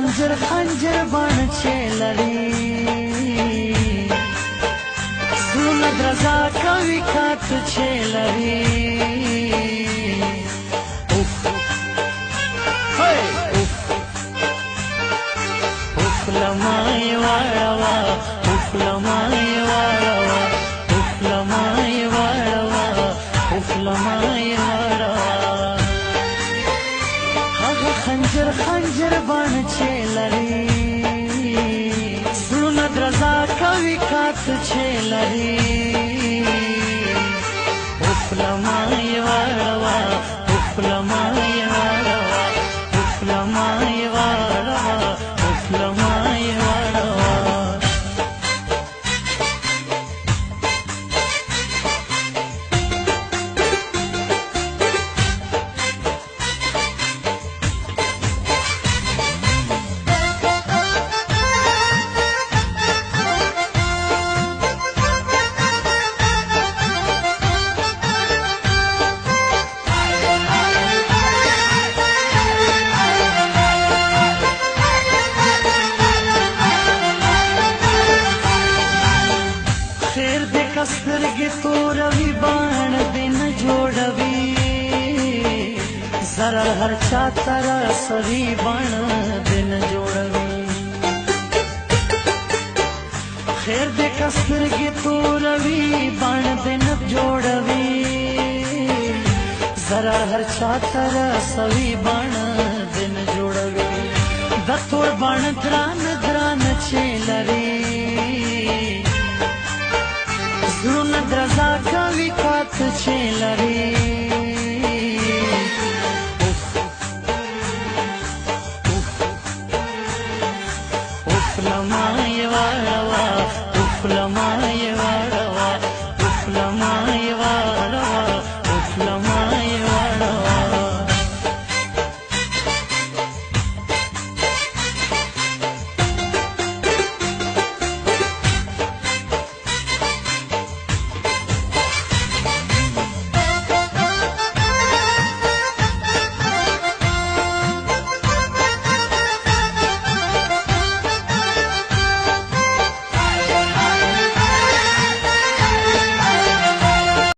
خنجر خنجر بان چې لري زړونه درزا کوي کات چې لري اوف اوف اوف لمای واړه اوف لمای واړه اوف لمای واړه اوف لمای واړه هغه خنجر خنجر بان چې لري زړونه درزا کوي کات چې لري اوف لمای واړه اوف لمای واړه اوف لمای واړه اوف لمای واړه سترګې توروي باڼ دې نه جوړوي ضرر هر چا ته رسوي باڼ دې نه جوړوي خیر دې که سترګې توروي باڼ دې نه جوړوي ضرر هر چا ته رسوي باڼ دې نه جوړوي د تور باڼ ګران ګران چې لري زړونه درزا کوي کات چې لري اوف اوف اوف لمای